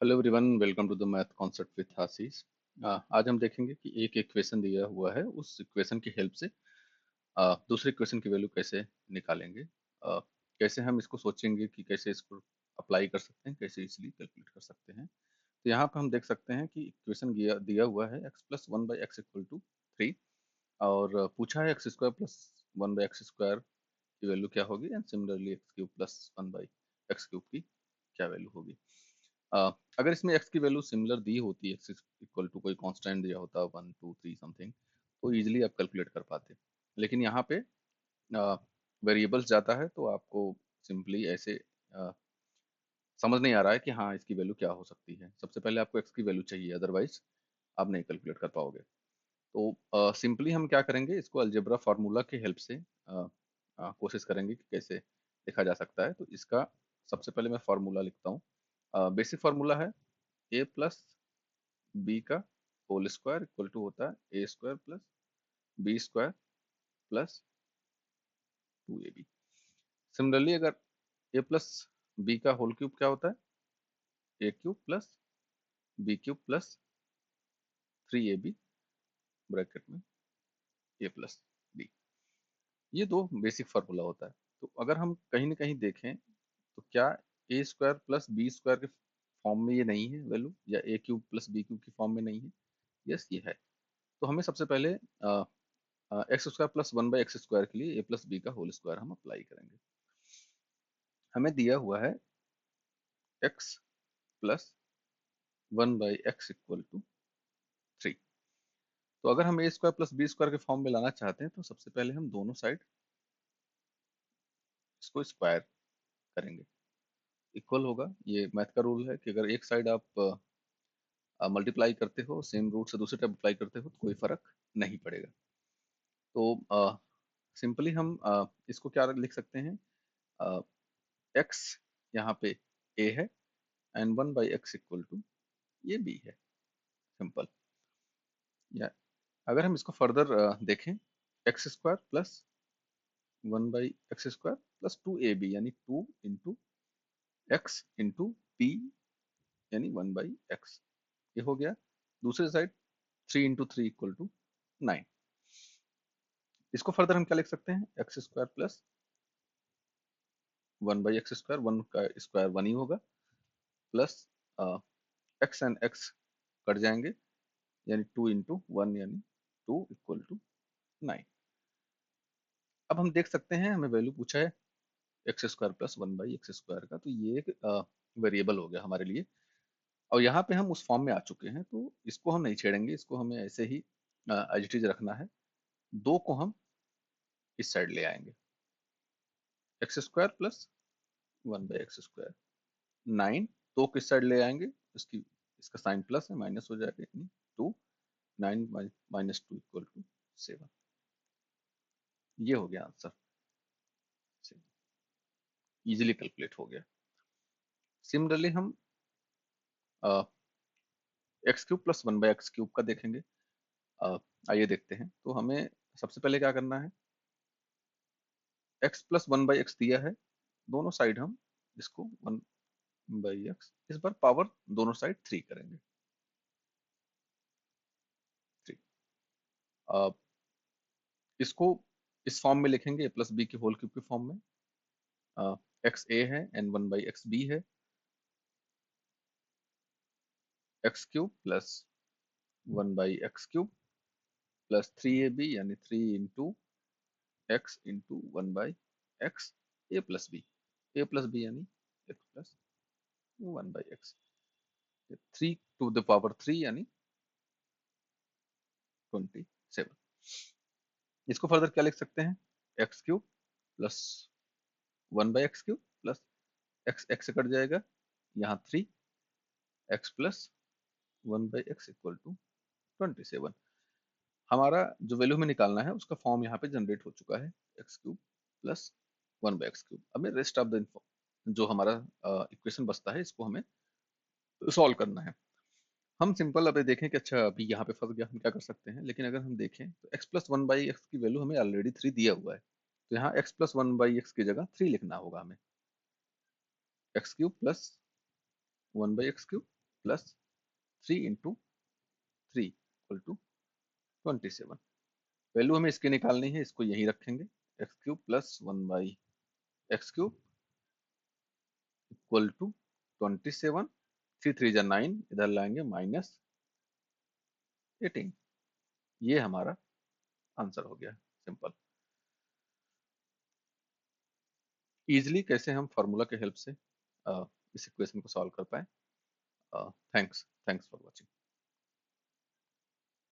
Hello everyone, welcome to the math concept with Ashish. आज हम देखेंगे कि एक इक्वेशन दिया हुआ है, उस इक्वेशन की हेल्प से दूसरे इक्वेशन की वैल्यू कैसे निकालेंगे। कैसे हम इसको सोचेंगे कि कैसे इसको अप्लाई कर सकते हैं, कैसे इजीली कैलकुलेट कर सकते हैं। तो यहाँ पर हम देख सकते हैं कि इक्वेशन दिया दिया हुआ है x plus one by x equal to three, और पूछा है x square plus one by x square की वैल्यू क्या होगी, and similarly x cube plus one by x cube की क्या वैल्यू होगी। अगर इसमें x की वैल्यू सिमिलर दी होती, x इक्वल टू कोई कांस्टेंट दिया होता 1 2 3 समथिंग, तो इजीली आप कैलकुलेट कर पाते। लेकिन यहाँ पे वेरिएबल्स जाता है तो आपको सिंपली ऐसे समझ नहीं आ रहा है कि हाँ इसकी वैल्यू क्या हो सकती है। सबसे पहले आपको x की वैल्यू चाहिए, अदरवाइज आप नहीं कैलकुलेट कर पाओगे। तो सिंपली हम क्या करेंगे, इसको अलजेब्रा फार्मूला की हेल्प से कोशिश करेंगे कि कैसे लिखा जा सकता है। तो इसका सबसे पहले मैं फार्मूला लिखता हूँ। बेसिक फार्मूला है ए प्लस बी का होल स्क्वायर इक्वल टू होता है a square plus B square plus 2ab। Similarly अगर ए प्लस बी का होल क्यूब क्या होता है, a cube plus b cube plus 3ab bracket में ए प्लस बी। ये दो बेसिक फार्मूला होता है। तो अगर हम कहीं ना कहीं देखें तो क्या ए स्क्वायर प्लस बी स्क्वायर के फॉर्म में ये नहीं है वैल्यू, या ए क्यूब प्लस बी क्यूब की फॉर्म में नहीं है? यस, ये है। तो हमें सबसे पहले x square plus one by x square के लिए ए प्लस बी का होल स्क्वायर हम अप्लाई करेंगे। हमें दिया हुआ है x plus one by x equal to three. तो अगर हम A square plus B square के फॉर्म में लाना चाहते हैं तो सबसे पहले हम दोनों साइड इसको स्क्वायर करेंगे। इक्वल होगा, ये मैथ का रूल है कि अगर एक साइड आप मल्टीप्लाई करते हो सेम रूट से दूसरे टाइप अप्लाई करते हो तो कोई फर्क नहीं पड़ेगा। तो सिंपली हम इसको क्या लिख सकते हैं, एक्स यहाँ पे ए है and one by x equal to ये बी है। सिंपल। या अगर हम इसको फर्दर देखें, x square plus one by x square plus two a b यानी two into x into b यानी वन बाई एक्स, ये हो गया। दूसरे side three into three equal to nine. इसको फर्दर हम क्या लिख सकते हैं, x square plus one by x square, one का स्क्वायर वन ही होगा, plus x and x cut जाएंगे यानी टू इंटू वन यानी टू इक्वल टू नाइन। अब हम देख सकते हैं हमें वैल्यू पूछा है x square plus one by x square का, तो ये एक वेरिएबल हो गया हमारे लिए। और यहाँ पे हम उस फॉर्म में आ चुके हैं तो इसको हम नहीं छेड़ेंगे, इसको हमें ऐसे ही एज इट इज रखना है। दो को हम इस साइड ले आएंगे, x square plus one by x square. Nine दो किस साइड ले आएंगे, इसकी इसका साइन प्लस है, माइनस हो जाएगा यानी two. Nine minus two equal to seven. ये हो गया आंसर, इजीली कैलकुलेट हो गया। सिमिलरली हम x cube plus one by x cube का देखेंगे। अ, आइए देखते हैं। तो हमें सबसे पहले क्या करना है, x plus one by x दिया है, दोनों साइड हम इसको वन बाई एक्स, इस बार पावर दोनों साइड थ्री करेंगे। थ्री। इसको इस फॉर्म में लिखेंगे, ए प्लस बी के होल क्यूब के फॉर्म में। एक्स ए है and one by x b है, x cube plus one by x cube plus three a b यानी three into x into one by x a plus b. A plus b यानी x plus one by x, three to the power three यानी 27। इसको further क्या लिख सकते हैं, x cube plus one by x cube plus x x से कट जाएगा, यहाँ three x plus one by x equal to 27। हमारा जो वैल्यू हमें निकालना है उसका फॉर्म यहाँ पे जनरेट हो चुका है, x cube plus one by x cube. अब रेस्ट ऑफ द जो हमारा इक्वेशन बचता है इसको हमें सॉल्व करना है। हम सिंपल अभी देखें कि अच्छा अभी यहाँ पे फंस गया, हम क्या कर सकते हैं। लेकिन अगर हम देखें तो x plus one by x की वैल्यू हमें ऑलरेडी थ्री दिया हुआ है, तो यहाँ x plus one by x की जगह थ्री लिखना होगा हमें। X cube plus one by x cube plus 3 × 3 = 27। Value हमें इसकी निकालनी है, इसको यहीं रखेंगे। x³ plus 1/x³ = 27। 3 × 3 = 9, इधर लाएंगे -18। ये हमारा आंसर हो गया। सिंपल। इजिली कैसे हम फार्मूला के हेल्प से इस इक्वेशन को सॉल्व कर पाए। Thanks for watching.